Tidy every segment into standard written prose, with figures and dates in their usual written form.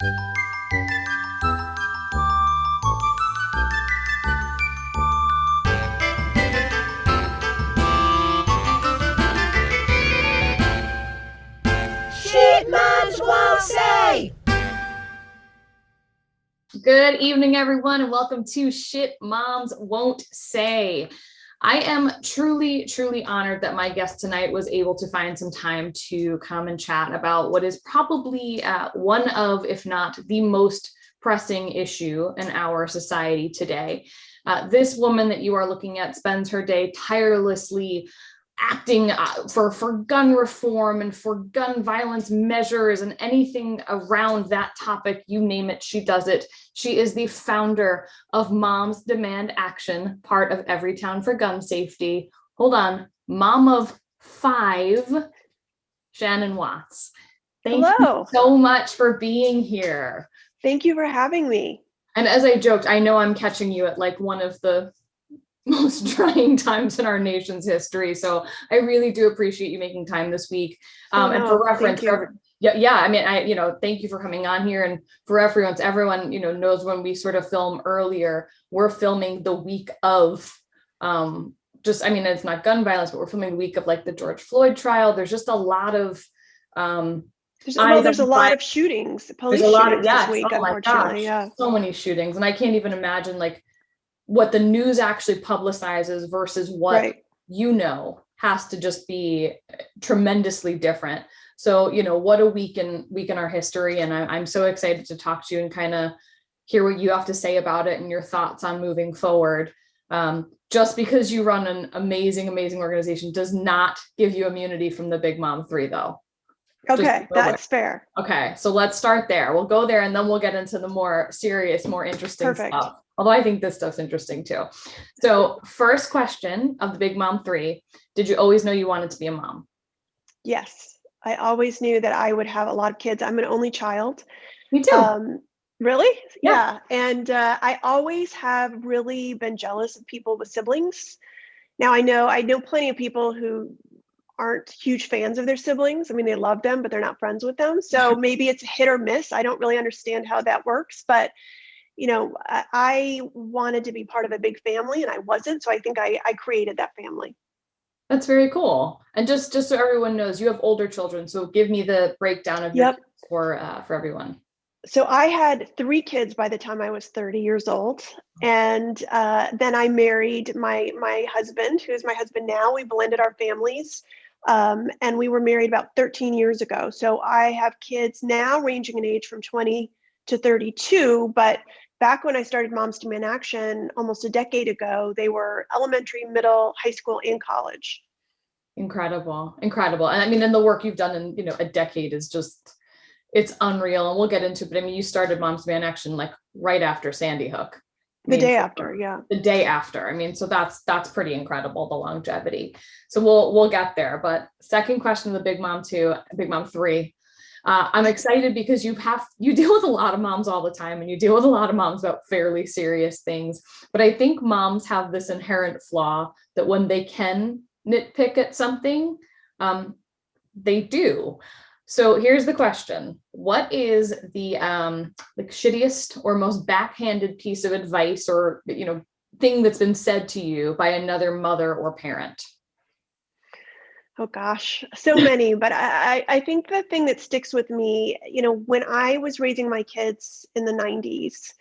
Shit moms won't say. Good evening, everyone, and welcome to Shit Moms Won't Say. I am truly, truly honored that my guest tonight was able to find some time to come and chat about what is probably one of, if not the most pressing issue in our society today. This woman that you are looking at spends her day tirelessly acting for gun reform and for gun violence measures and anything around that topic, you name it, she does it. She is the founder of Moms Demand Action, part of Everytown For Gun Safety. Hold on, mom of 5, Shannon Watts. Thank you so much for being here. Thank you for having me. And as I joked, I know I'm catching you at like one of the most trying times in our nation's history. So I really do appreciate you making time this week. And for reference, thank you for coming on here. And for everyone, knows when we sort of film earlier, we're filming the week of, it's not gun violence, but we're filming the week of like the George Floyd trial. There's just a lot of, there's a lot of shootings, police shootings this week, unfortunately. Yeah. So many shootings. And I can't even imagine like what the news actually publicizes versus what has to just be tremendously different. So, what a week in our history. And I'm so excited to talk to you and kind of hear what you have to say about it and your thoughts on moving forward. Just because you run an amazing, amazing organization does not give you immunity from the Big Mom 3, though. Okay, that's fair. Okay, so let's start there. We'll go there and then we'll get into the more serious, more interesting stuff. Although I think this stuff's interesting too. So first question of the Big Mom 3, did you always know you wanted to be a mom? Yes, I always knew that I would have a lot of kids. I'm an only child. Me too. Really? Yeah. And I always have really been jealous of people with siblings. Now I know plenty of people who aren't huge fans of their siblings. I mean, they love them, but they're not friends with them. So maybe it's hit or miss. I don't really understand how that works, but I wanted to be part of a big family and I wasn't. So I think I created that family. That's very cool. And just so everyone knows, you have older children. So give me the breakdown of your kids for everyone. So I had 3 kids by the time I was 30 years old. And then I married my husband, who's my husband now. We blended our families. And we were married about 13 years ago. So I have kids now ranging in age from 20 to 32, but back when I started Moms Demand Action almost a decade ago, they were elementary, middle, high school, and college. Incredible. And I mean, and the work you've done in, a decade is just, it's unreal. And we'll get into it. But I mean, you started Moms Demand Action like right after Sandy Hook. The day after, yeah. The day after. I mean, so that's pretty incredible, the longevity. So we'll get there. But second question of the Big Mom 3. I'm excited because you deal with a lot of moms all the time and you deal with a lot of moms about fairly serious things. But I think moms have this inherent flaw that when they can nitpick at something, they do. So here's the question. What is the shittiest or most backhanded piece of advice or, thing that's been said to you by another mother or parent? Oh gosh, so many. But I think the thing that sticks with me, when I was raising my kids in the 90s,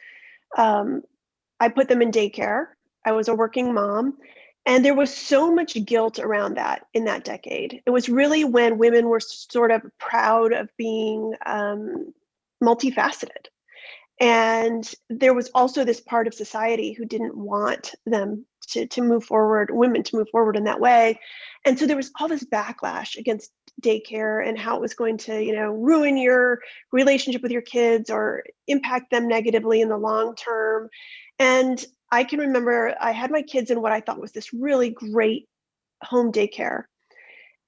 I put them in daycare. I was a working mom. And there was so much guilt around that in that decade. It was really when women were sort of proud of being multifaceted. And there was also this part of society who didn't want them to move forward, women to move forward in that way. And so there was all this backlash against daycare and how it was going to, ruin your relationship with your kids or impact them negatively in the long term. And I can remember I had my kids in what I thought was this really great home daycare.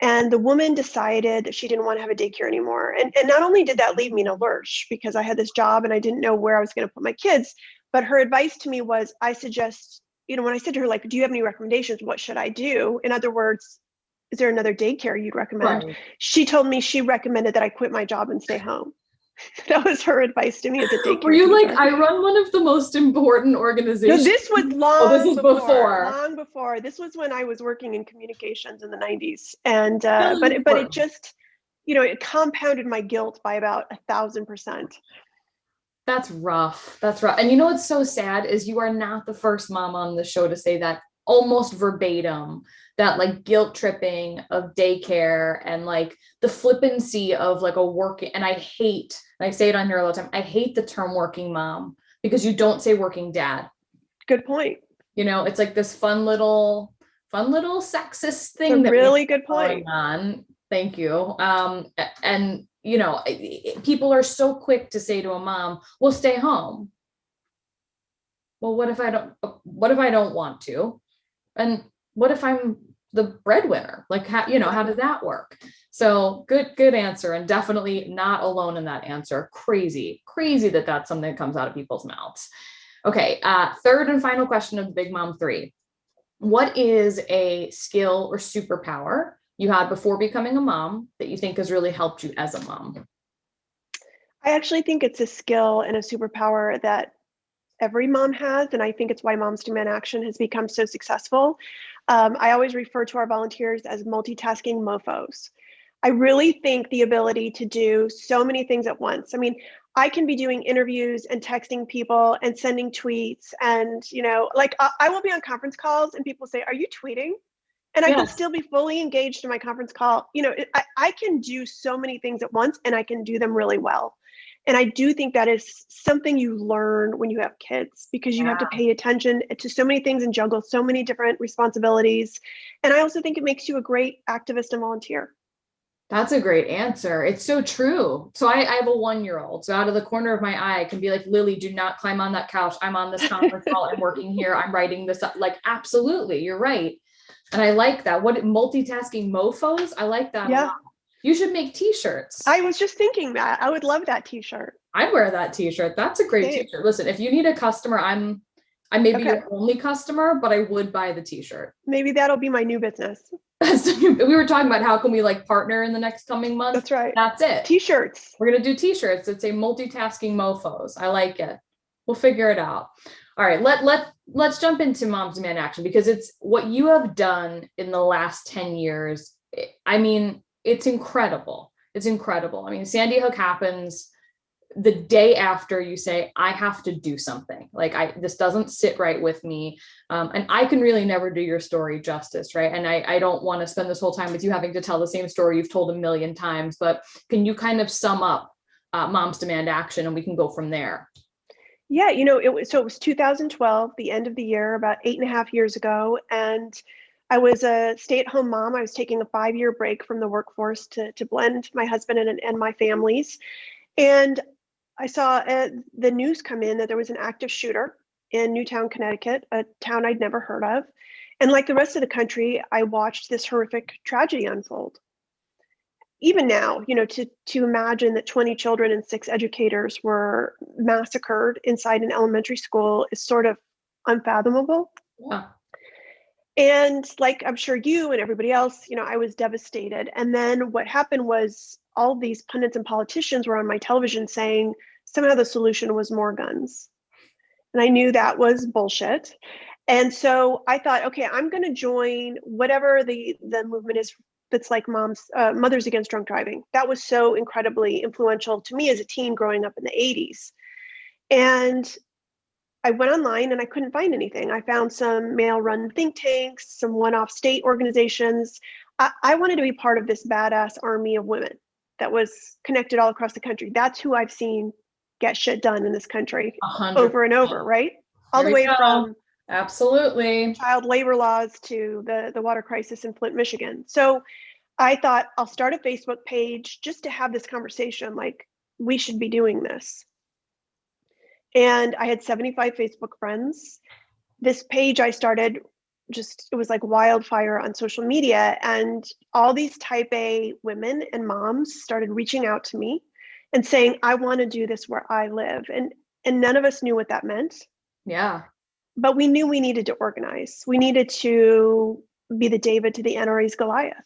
And the woman decided that she didn't want to have a daycare anymore. And not only did that leave me in a lurch because I had this job and I didn't know where I was going to put my kids, but her advice to me was, I suggest, when I said to her, like, do you have any recommendations? What should I do? In other words, is there another daycare you'd recommend? Right. She told me she recommended that I quit my job and stay home. That was her advice to me as a daycare Were you teacher. like, I run one of the most important organizations? No, this was this is before. long before. This was when I was working in communications in the 90s. And, Really but it important. just, it compounded my guilt by about 1,000%. That's rough. That's rough. And you know what's so sad is you are not the first mom on the show to say that almost verbatim, that like guilt tripping of daycare and like the flippancy of like a working, and I say it on here all the time, I hate the term working mom because you don't say working dad. Good point. It's like this fun little sexist thing. It's a really good point. On. Thank you. And people are so quick to say to a mom, well, stay home. Well, what if I don't want to? And what if I'm the breadwinner? Like, how does that work? So good answer. And definitely not alone in that answer. Crazy that that's something that comes out of people's mouths. Okay. Third and final question of the Big Mom 3. What is a skill or superpower you had before becoming a mom that you think has really helped you as a mom? I actually think it's a skill and a superpower that every mom has, and I think it's why Moms Demand Action has become so successful. I always refer to our volunteers as multitasking mofos. I really think the ability to do so many things at once. I mean, I can be doing interviews and texting people and sending tweets, and I will be on conference calls and people say, "Are you tweeting?" And I can still be fully engaged in my conference call. I can do so many things at once, and I can do them really well. And I do think that is something you learn when you have kids, because you have to pay attention to so many things and juggle so many different responsibilities. And I also think it makes you a great activist and volunteer. That's a great answer. It's so true. So I have a 1-year-old. So out of the corner of my eye, I can be like, Lily, do not climb on that couch. I'm on this conference call. I'm working here. I'm writing this up. Like, absolutely. You're right. And I like that. What multitasking mofos? I like that. Yeah. A lot. You should make t-shirts. I was just thinking that. I would love that t-shirt. I'd wear that t-shirt. That's a great t-shirt. Listen, if you need a customer, I may be your only customer, but I would buy the t-shirt. Maybe that'll be my new business. We were talking about how can we like partner in the next coming months. That's right. That's it. T-shirts. We're going to do t-shirts. It's a multitasking mofos. I like it. We'll figure it out. All right. Let's jump into Moms Demand Action, because it's what you have done in the last 10 years. I mean, it's incredible. It's incredible. I mean, Sandy Hook happens the day after you say, I have to do something. Like, this doesn't sit right with me. And I can really never do your story justice, right? And I don't want to spend this whole time with you having to tell the same story you've told a million times, but can you kind of sum up Moms Demand Action, and we can go from there? Yeah, it was 2012, the end of the year, about 8.5 years ago. And I was a stay-at-home mom. I was taking a 5-year break from the workforce to blend my husband and my families. And I saw the news come in that there was an active shooter in Newtown, Connecticut, a town I'd never heard of. And like the rest of the country, I watched this horrific tragedy unfold. Even now, to imagine that 20 children and 6 educators were massacred inside an elementary school is sort of unfathomable. Yeah. And like, I'm sure you and everybody else, I was devastated. And then what happened was all these pundits and politicians were on my television saying somehow the solution was more guns. And I knew that was bullshit. And so I thought, okay, I'm going to join whatever the movement is that's like Mothers Against Drunk Driving. That was so incredibly influential to me as a teen growing up in the 80s. And I went online and I couldn't find anything. I found some male-run think tanks, some one-off state organizations. I wanted to be part of this badass army of women that was connected all across the country. That's who I've seen get shit done in this country 100%. Over and over, right? All the way from absolutely child labor laws to the water crisis in Flint, Michigan. So I thought I'll start a Facebook page just to have this conversation. Like, we should be doing this. And I had 75 Facebook friends. This page I started, it was like wildfire on social media. And all these type A women and moms started reaching out to me and saying, I want to do this where I live. And none of us knew what that meant. Yeah. But we knew we needed to organize. We needed to be the David to the NRA's Goliath.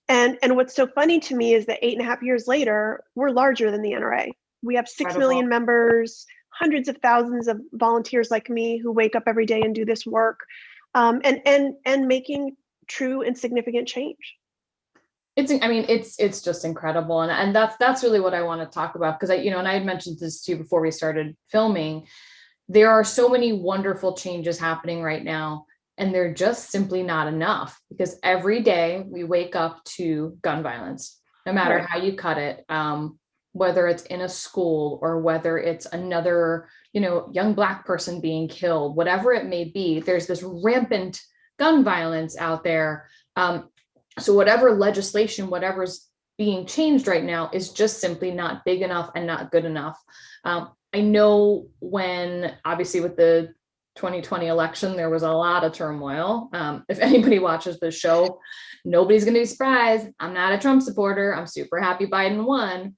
And what's so funny to me is that 8.5 years later, we're larger than the NRA. We have 6 Incredible. million members, hundreds of thousands of volunteers like me who wake up every day and do this work, and making true and significant change. It's just incredible. And that's really what I want to talk about, because and I had mentioned this too before we started filming. There are so many wonderful changes happening right now, and they're just simply not enough, because every day we wake up to gun violence, no matter Right. how you cut it, whether it's in a school or whether it's another, young Black person being killed, whatever it may be, there's this rampant gun violence out there. So whatever legislation, whatever's being changed right now is just simply not big enough and not good enough. I know when, obviously, with the 2020 election, there was a lot of turmoil. If anybody watches the show, nobody's going to be surprised. I'm not a Trump supporter. I'm super happy Biden won.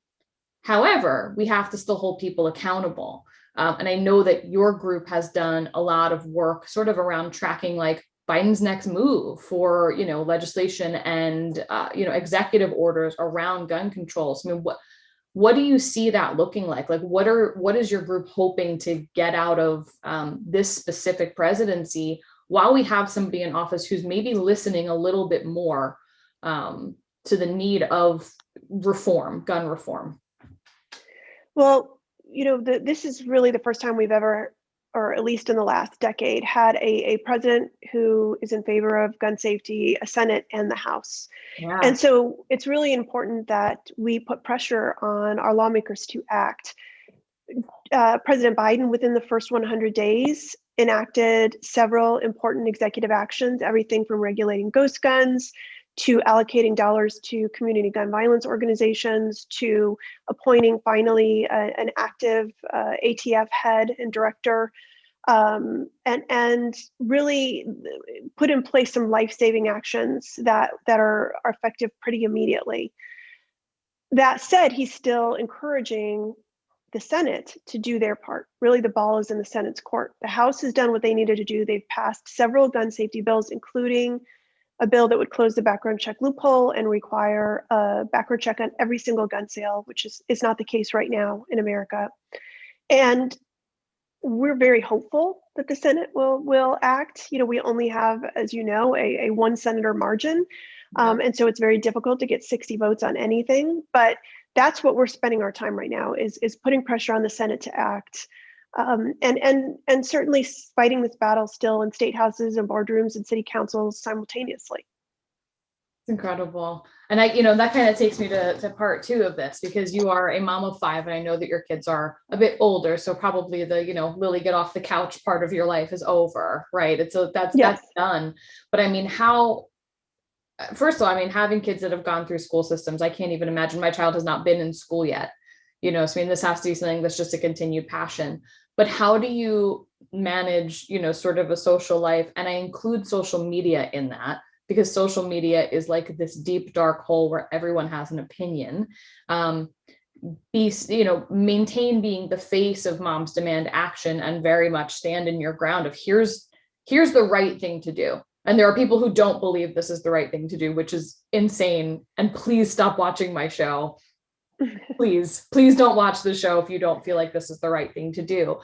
However, we have to still hold people accountable. And I know that your group has done a lot of work sort of around tracking like Biden's next move for, legislation and, executive orders around gun controls. I mean, what do you see that looking like? Like, what is your group hoping to get out of this specific presidency, while we have somebody in office who's maybe listening a little bit more to the need of reform, gun reform? Well, this is really the first time we've ever, or at least in the last decade, had a president who is in favor of gun safety, a Senate and the House. Yeah. And so it's really important that we put pressure on our lawmakers to act. President Biden, within the first 100 days, enacted several important executive actions, everything from regulating ghost guns to allocating dollars to community gun violence organizations, to appointing finally an active ATF head and director, and really put in place some life-saving actions that are effective pretty immediately. That said, he's still encouraging the Senate to do their part. Really, the ball is in the Senate's court. The House has done what they needed to do. They've passed several gun safety bills, including a bill that would close the background check loophole and require a background check on every single gun sale, which is not the case right now in America. And we're very hopeful that the Senate will act. We only have, as you know, a one senator margin. And so it's very difficult to get 60 votes on anything. But that's what we're spending our time right now, is putting pressure on the Senate to act. And certainly fighting this battle still in state houses and boardrooms and city councils simultaneously. It's incredible. And that kind of takes me to part two of this, because you are a mom of 5, and I know that your kids are a bit older. So probably the, Lily get off the couch part of your life is over, right? That's done. But I mean, first of all, having kids that have gone through school systems, I can't even imagine. My child has not been in school yet, so this has to be something that's just a continued passion. But how do you manage, sort of a social life? And I include social media in that, because social media is like this deep, dark hole where everyone has an opinion. Maintain being the face of Moms Demand Action, and very much stand in your ground of here's the right thing to do. And there are people who don't believe this is the right thing to do, which is insane. And please stop watching my show. Please don't watch the show if you don't feel like this is the right thing to do.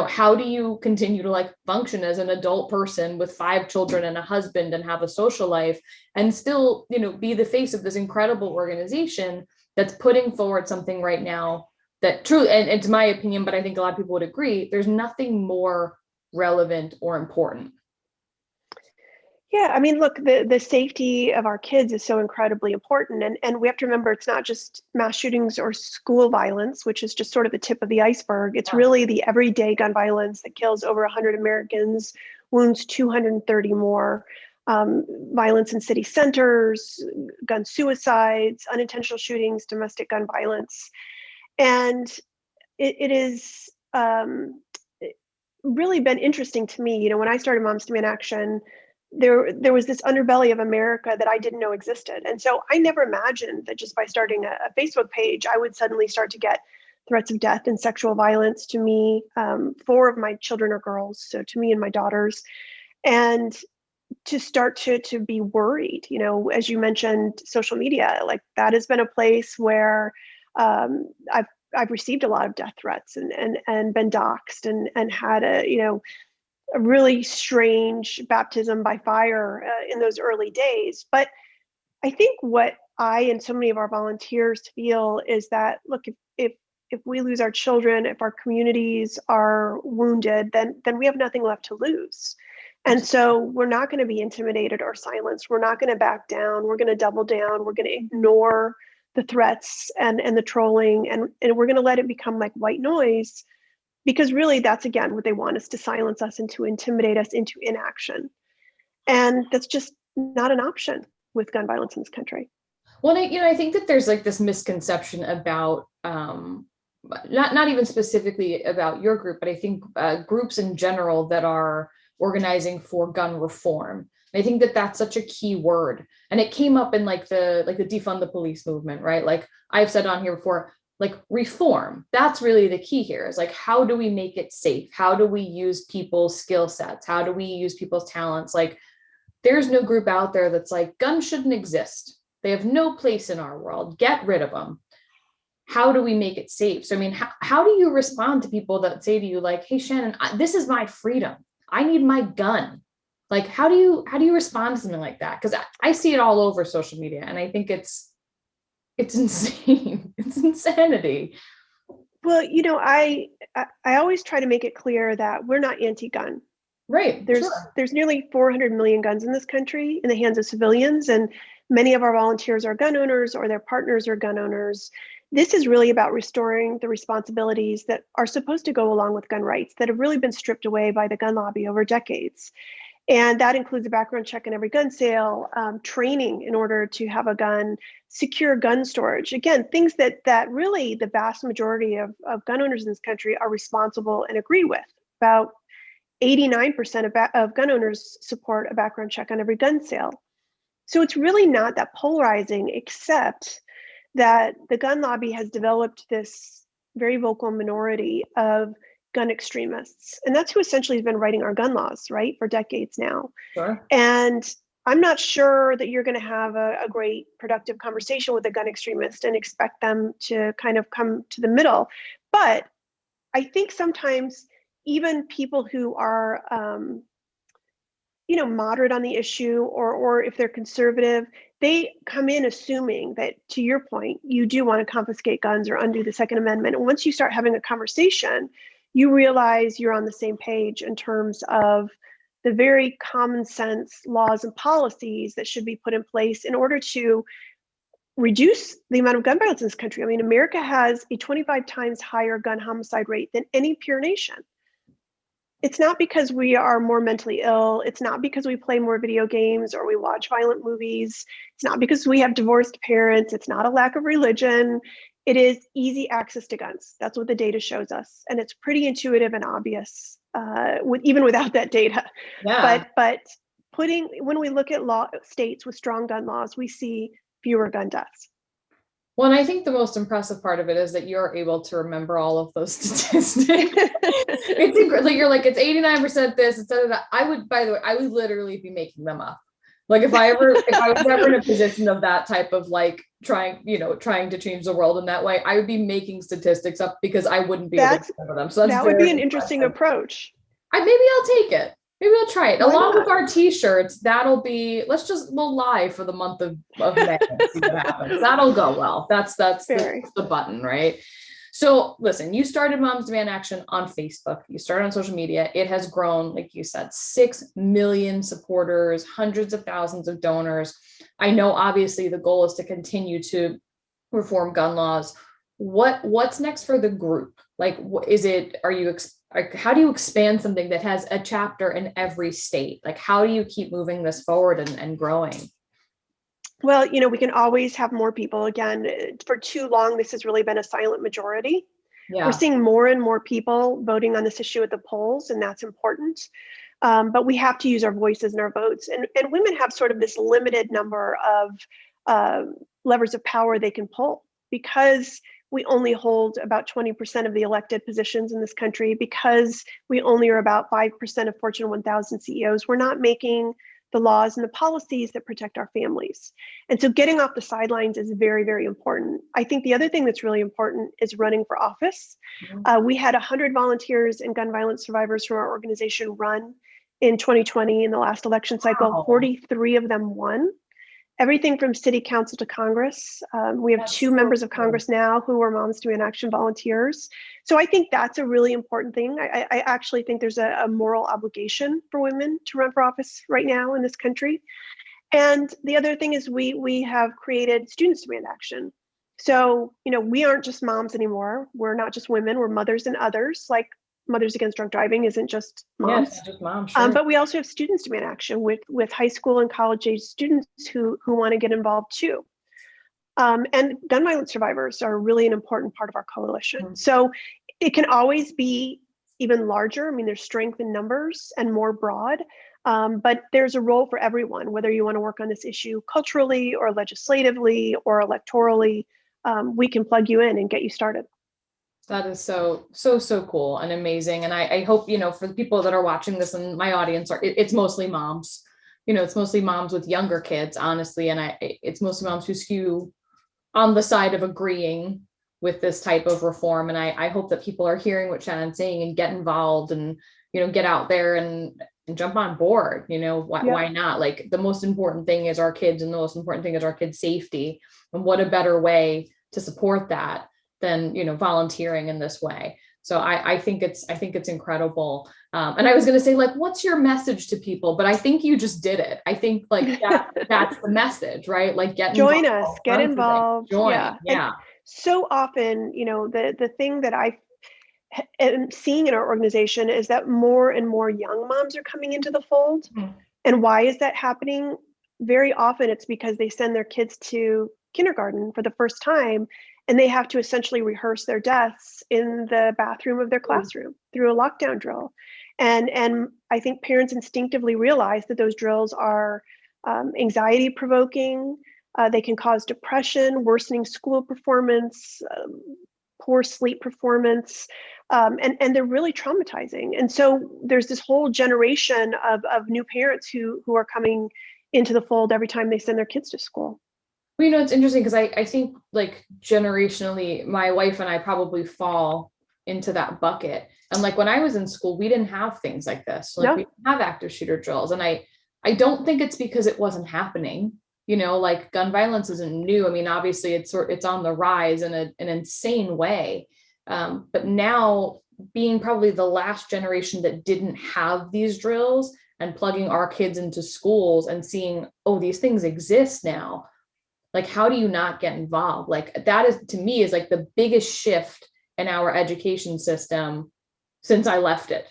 How do you continue to function as an adult person with 5 children and a husband and have a social life, and still, be the face of this incredible organization that's putting forward something right now that truly, and it's my opinion, but I think a lot of people would agree, there's nothing more relevant or important. Yeah, look, the safety of our kids is so incredibly important. And we have to remember, it's not just mass shootings or school violence, which is just sort of the tip of the iceberg. It's really the everyday gun violence that kills over 100 Americans, wounds 230 more, violence in city centers, gun suicides, unintentional shootings, domestic gun violence. And it is really been interesting to me. When I started Moms Demand Action, there was this underbelly of America that I didn't know existed. And so I never imagined that just by starting a Facebook page, I would suddenly start to get threats of death and sexual violence to me. 4 of my children are girls, so to me and my daughters. And to start to be worried, as you mentioned, social media, that has been a place where I've I've received a lot of death threats and been doxxed and had a really strange baptism by fire in those early days. But I think what I and so many of our volunteers feel is that, look, if we lose our children, if our communities are wounded, then we have nothing left to lose. And so we're not going to be intimidated or silenced. We're not going to back down. We're going to double down. We're going to ignore the threats and the trolling, and we're going to let it become like white noise, because really that's, again, what they want, is to silence us and to intimidate us into inaction. And that's just not an option with gun violence in this country. Well, I think that there's like this misconception about, not even specifically about your group, but I think groups in general that are organizing for gun reform. I think that that's such a key word, and it came up in like the defund the police movement, right? Like I've said on here before, like reform, that's really the key here, is like, how do we make it safe? How do we use people's skill sets? How do we use people's talents? Like, there's no group out there that's like, guns shouldn't exist. They have no place in our world. Get rid of them. How do we make it safe? So, I mean, how do you respond to people that say to you like, hey, Shannon, this is my freedom. I need my gun. Like, how do you respond to something like that? Because I see it all over social media, and I think it's insane. It's insanity. Well, I always try to make it clear that we're not anti-gun. Right. There's nearly 400 million guns in this country in the hands of civilians, and many of our volunteers are gun owners or their partners are gun owners. This is really about restoring the responsibilities that are supposed to go along with gun rights that have really been stripped away by the gun lobby over decades. And that includes a background check on every gun sale, training in order to have a gun, secure gun storage. Again, things that really the vast majority of gun owners in this country are responsible and agree with. About 89% of gun owners support a background check on every gun sale. So it's really not that polarizing, except that the gun lobby has developed this very vocal minority of gun extremists. And that's who essentially has been writing our gun laws, right, for decades now. Sure. And I'm not sure that you're going to have a great productive conversation with a gun extremist and expect them to kind of come to the middle. But I think sometimes even people who are, moderate on the issue, or if they're conservative, they come in assuming that, to your point, you do want to confiscate guns or undo the Second Amendment. And once you start having a conversation, you realize you're on the same page in terms of the very common sense laws and policies that should be put in place in order to reduce the amount of gun violence in this country. I mean, America has a 25 times higher gun homicide rate than any peer nation. It's not because we are more mentally ill. It's not because we play more video games or we watch violent movies. It's not because we have divorced parents. It's not a lack of religion. It is easy access to guns. That's what the data shows us. And it's pretty intuitive and obvious, even without that data. Yeah. But when we look at states with strong gun laws, we see fewer gun deaths. Well, and I think the most impressive part of it is that you're able to remember all of those statistics. It's incredible. You're like, it's 89% this, etc. I would literally be making them up. Like if I was ever in a position of that type of like trying to change the world in that way, I would be making statistics up because I wouldn't be able to remember them. So that would be an interesting approach. Maybe I'll take it. Maybe I'll try it. Along with our t-shirts, we'll lie for the month of May and see what happens. That'll go well. That's the button, right? So listen, you started Moms Demand Action on Facebook. You started on social media. It has grown, like you said, 6 million supporters, hundreds of thousands of donors. I know obviously the goal is to continue to reform gun laws. What's next for the group? Like, how do you expand something that has a chapter in every state? Like, how do you keep moving this forward and growing? Well, we can always have more people. Again, for too long, this has really been a silent majority. Yeah. We're seeing more and more people voting on this issue at the polls, and that's important. But we have to use our voices and our votes. And women have sort of this limited number of levers of power they can pull, because we only hold about 20% of the elected positions in this country, because we only are about 5% of Fortune 1000 CEOs. We're not making the laws and the policies that protect our families. And so getting off the sidelines is very, very important. I think the other thing that's really important is running for office. We had 100 volunteers and gun violence survivors from our organization run in 2020 in the last election cycle. Wow. 43 of them won. Everything from city council to Congress. We have That's 2 so members of cool. Congress now who are Moms Demand Action volunteers. So I think that's a really important thing. I actually think there's a moral obligation for women to run for office right now in this country. And the other thing is we have created Students Demand Action. So, we aren't just moms anymore. We're not just women, we're mothers and others. Like Mothers Against Drunk Driving isn't just moms. Yes, just moms, sure. But we also have Students Demand Action with high school and college age students who want to get involved too. And gun violence survivors are really an important part of our coalition. So it can always be even larger. I mean, there's strength in numbers and more broad, but there's a role for everyone, whether you want to work on this issue culturally or legislatively or electorally. We can plug you in and get you started. That is so cool and amazing. And I hope, for the people that are watching this and my audience it's mostly moms, it's mostly moms with younger kids, honestly. And it's mostly moms who skew on the side of agreeing with this type of reform. And I hope that people are hearing what Shannon's saying and get involved and, get out there and jump on board. Why not? Like, the most important thing is our kids, and the most important thing is our kids' safety. And what a better way to support that than, volunteering in this way. So I think it's incredible. And I was going to say, like, what's your message to people? But I think you just did it. I think that's the message, right? Like, get join involved, us, get involved. join. Yeah. And so often, the thing that I am seeing in our organization is that more and more young moms are coming into the fold. And why is that happening? Very often it's because they send their kids to kindergarten for the first time, and they have to essentially rehearse their deaths in the bathroom of their classroom through a lockdown drill. And I think parents instinctively realize that those drills are anxiety provoking. They can cause depression, worsening school performance, poor sleep performance, and they're really traumatizing. And so there's this whole generation of new parents who are coming into the fold every time they send their kids to school. Well, it's interesting because I think, like, generationally, my wife and I probably fall into that bucket. And like, when I was in school, we didn't have things like this. Like, we didn't have active shooter drills. And I don't think it's because it wasn't happening. Like, gun violence isn't new. I mean, obviously it's on the rise in an insane way. But now, being probably the last generation that didn't have these drills and plugging our kids into schools and seeing, oh, these things exist now. Like, how do you not get involved? Like, that is, to me, is like the biggest shift in our education system since I left it,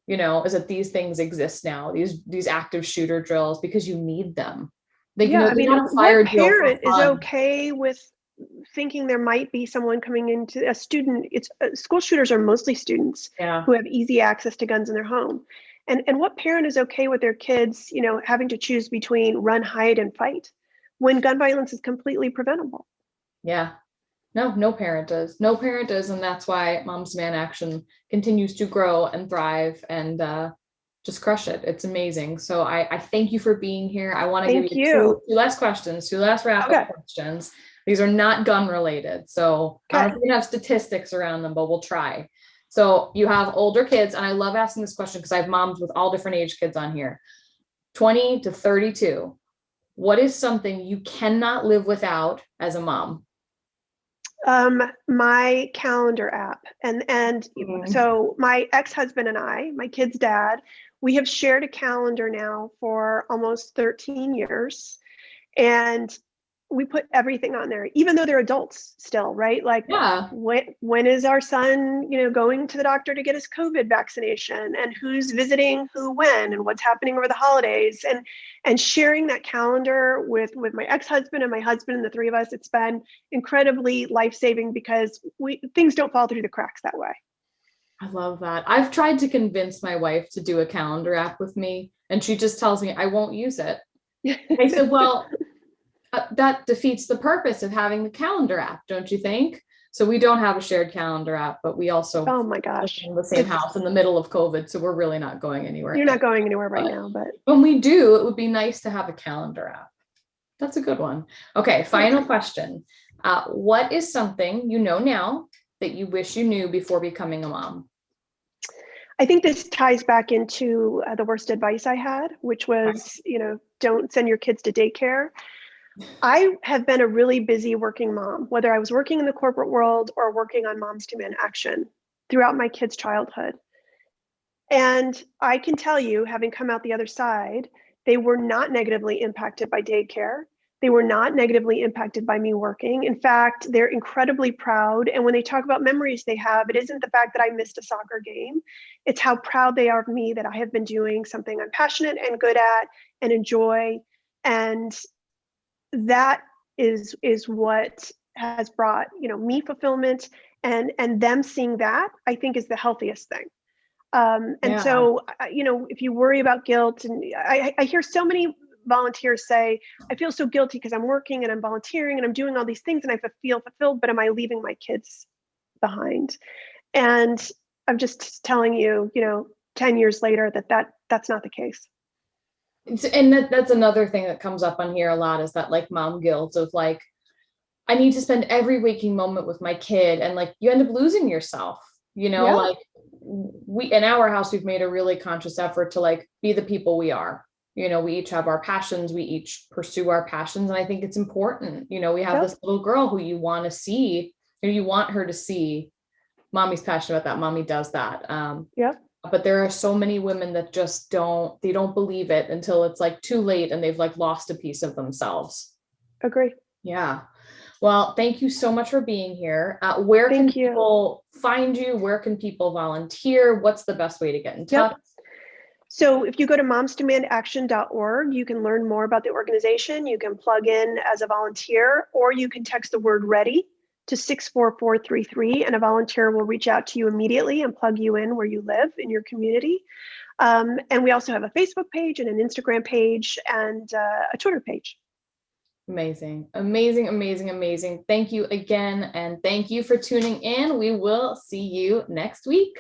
is that these things exist now, these active shooter drills, because you need them. What parent is okay with thinking there might be someone coming into a student? School shooters are mostly students who have easy access to guns in their home. And what parent is okay with their kids, having to choose between run, hide, and fight, when gun violence is completely preventable? Yeah, no parent does. No parent does. And that's why Moms Demand Action continues to grow and thrive and just crush it. It's amazing. So I thank you for being here. I want to give you two last questions, two last wrap-up questions. These are not gun related. So I don't know if we can have statistics around them, but we'll try. So you have older kids, and I love asking this question because I have moms with all different age kids on here. 20 to 32. What is something you cannot live without as a mom? My calendar app. And so my ex-husband and I, my kid's dad, we have shared a calendar now for almost 13 years. And we put everything on there, even though they're adults still, right? Like, when is our son, going to the doctor to get his COVID vaccination, and who's visiting who when, and what's happening over the holidays, and sharing that calendar with my ex-husband and my husband and the three of us. It's been incredibly life-saving because things don't fall through the cracks that way. I love that. I've tried to convince my wife to do a calendar app with me, and she just tells me I won't use it. I said, well, that defeats the purpose of having the calendar app, don't you think? So we don't have a shared calendar app, but we also Oh my gosh. in the same house in the middle of COVID. So we're really not going anywhere. You're not going anywhere right now, but when we do, it would be nice to have a calendar app. That's a good one. Okay, final question. What is something you know now that you wish you knew before becoming a mom? I think this ties back into the worst advice I had, which was, don't send your kids to daycare. I have been a really busy working mom, whether I was working in the corporate world or working on Moms Demand Action throughout my kids' childhood. And I can tell you, having come out the other side, they were not negatively impacted by daycare. They were not negatively impacted by me working. In fact, they're incredibly proud. And when they talk about memories they have, it isn't the fact that I missed a soccer game. It's how proud they are of me that I have been doing something I'm passionate and good at and enjoy. And that is what has brought, me fulfillment, and them seeing that, I think, is the healthiest thing. So, if you worry about guilt, and I hear so many volunteers say, I feel so guilty because I'm working and I'm volunteering and I'm doing all these things and I feel fulfilled, but am I leaving my kids behind? And I'm just telling you, 10 years later that's not the case. And that's another thing that comes up on here a lot, is that like mom guilt of like, I need to spend every waking moment with my kid, and like you end up losing yourself, like we in our house, we've made a really conscious effort to like be the people we are. We each have our passions, we each pursue our passions. And I think it's important, we have this little girl who you want to see, you want her to see mommy's passionate about that, mommy does that. But there are so many women that just don't believe it until it's like too late and they've like lost a piece of themselves. Agree. Yeah. Well, thank you so much for being here. Where can people find you? Where can people volunteer? What's the best way to get in touch? So if you go to momsdemandaction.org, you can learn more about the organization. You can plug in as a volunteer, or you can text the word READY to 64433, and a volunteer will reach out to you immediately and plug you in where you live in your community. And we also have a Facebook page and an Instagram page and a Twitter page. Amazing. Thank you again. And thank you for tuning in. We will see you next week.